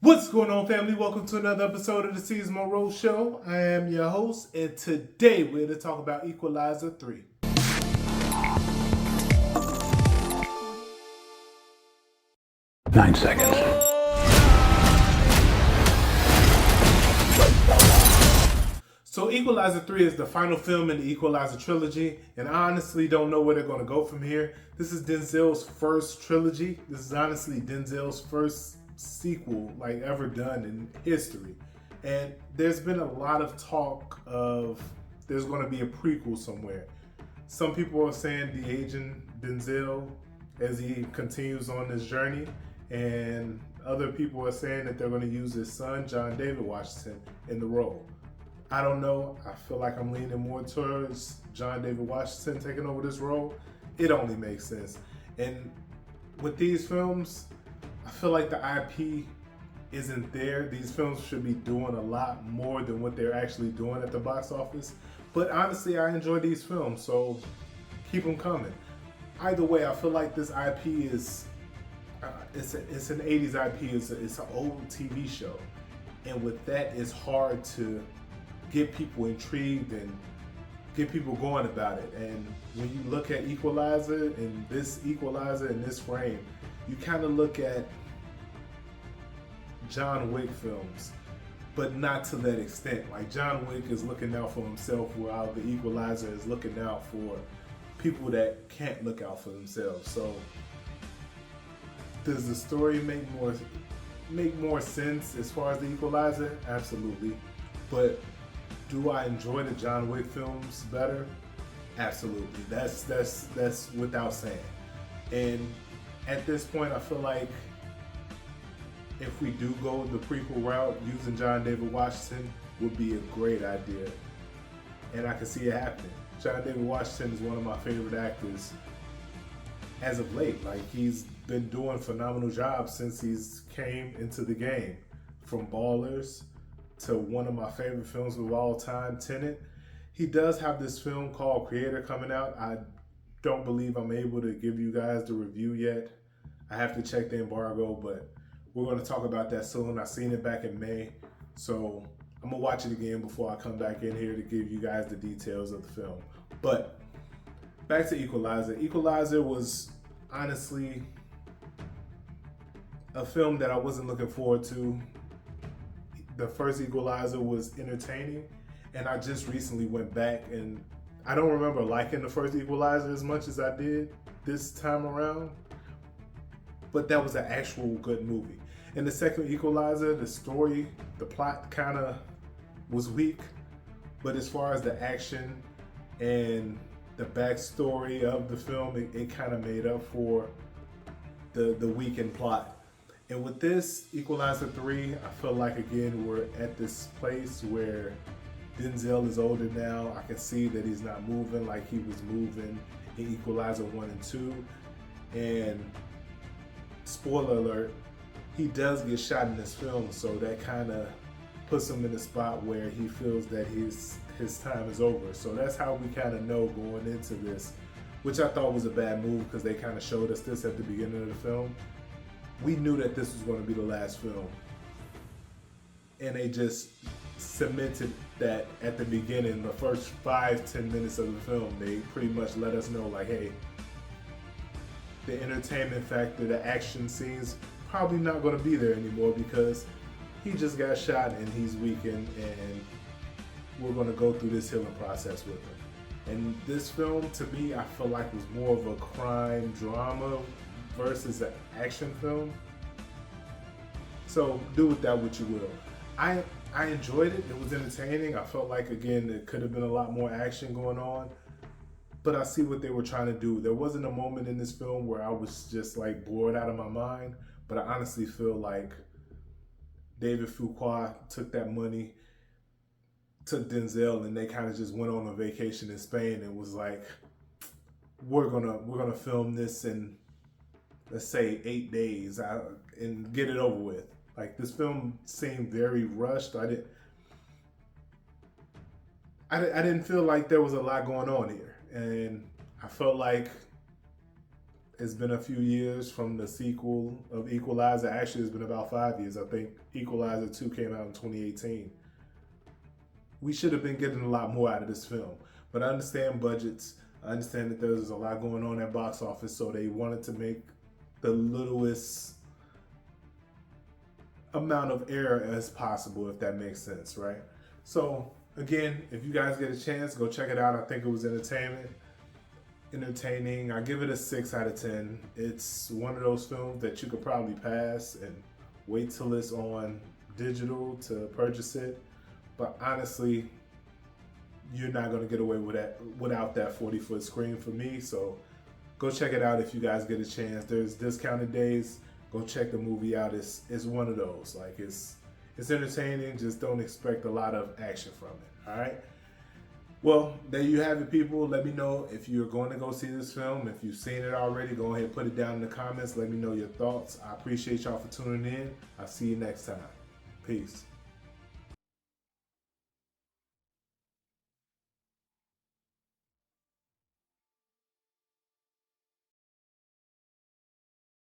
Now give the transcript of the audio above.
What's going on, family? Welcome to another episode of the Seasonal Road Show. I am your host, and today we're going to talk about Equalizer 3. Nine seconds. So Equalizer 3 is the final film in the Equalizer trilogy, and I honestly don't know where they're going to go from here. This is Denzel's first trilogy. This is honestly Denzel's first sequel ever done in history. And there's been a lot of talk of there's going to be a prequel somewhere. Some people are saying the aging Denzel as he continues on this journey, and other people are saying that they're going to use his son, John David Washington, in the role. I don't know. I feel like I'm leaning more towards John David Washington taking over this role. It only makes sense. And with these films, I feel like the IP isn't there. These films should be doing a lot more than what they're actually doing at the box office. But honestly, I enjoy these films, so keep them coming. Either way, I feel like this IP is it's an 80s IP. It's an old TV show, and with that, it's hard to get people intrigued and get people going about it. And when you look at Equalizer and this Equalizer in this frame, you kind of look at John Wick films, but not to that extent. Like John Wick is looking out for himself, while the Equalizer is looking out for people that can't look out for themselves. So does the story make more sense as far as the Equalizer? Absolutely. But do I enjoy the John Wick films better? Absolutely. That's without saying. And at this point, I feel like if we do go the prequel route, using John David Washington would be a great idea. And I can see it happening. John David Washington is one of my favorite actors as of late. Like, he's been doing phenomenal jobs since he's came into the game. From Ballers to one of my favorite films of all time, Tenet. He does have this film called Creator coming out. I don't believe I'm able to give you guys the review yet. I have to check the embargo, but we're going to talk about that soon. I seen it back in May, so I'm going to watch it again before I come back in here to give you guys the details of the film. But back to Equalizer. Equalizer was honestly a film that I wasn't looking forward to. The first Equalizer was entertaining, and I just recently went back, and I don't remember liking the first Equalizer as much as I did this time around, but that was an actual good movie. And the second Equalizer, the story, the plot kind of was weak, but as far as the action and the backstory of the film, it kind of made up for the weakened plot. And with this Equalizer 3, I feel like again we're at this place where Denzel is older now. I can see that he's not moving like he was moving in Equalizer 1 and 2. And spoiler alert, he does get shot in this film, so that kind of puts him in a spot where he feels that his time is over. So that's how we kind of know going into this, which I thought was a bad move because they kind of showed us this at the beginning of the film. We knew that this was going to be the last film, and they just cemented that at the beginning. The first 5-10 minutes of the film, they pretty much let us know, like, hey, the entertainment factor, the action scenes, probably not going to be there anymore because he just got shot and he's weakened, and we're going to go through this healing process with him. And this film, to me, I feel like was more of a crime drama versus an action film. So do with that what you will. I enjoyed it. It was entertaining. I felt like, again, there could have been a lot more action going on, but I see what they were trying to do. There wasn't a moment in this film where I was just like bored out of my mind, but I honestly feel like David Fuqua took that money, took Denzel, and they kind of just went on a vacation in Spain and was like, we're gonna film this in, let's say, 8 days and get it over with. Like, this film seemed very rushed. I didn't feel like there was a lot going on here, and I felt like It's been a few years from the sequel of Equalizer. Actually, it's been about 5 years. I think Equalizer 2 came out in 2018. We should have been getting a lot more out of this film. But I understand budgets. I understand that there's a lot going on at box office, so they wanted to make the littlest amount of error as possible, if that makes sense, right? So again, if you guys get a chance, go check it out. I think it was entertaining. I give it a 6 out of 10. It's one of those films that you could probably pass and wait till it's on digital to purchase it. But honestly, you're not going to get away with that without that 40-foot screen for me. So go check it out if you guys get a chance. There's discounted days. Go check the movie out. It's one of those. Like it's entertaining. Just don't expect a lot of action from it. All right. Well, there you have it, people. Let me know if you're going to go see this film. If you've seen it already, go ahead and put it down in the comments. Let me know your thoughts. I appreciate y'all for tuning in. I'll see you next time. Peace.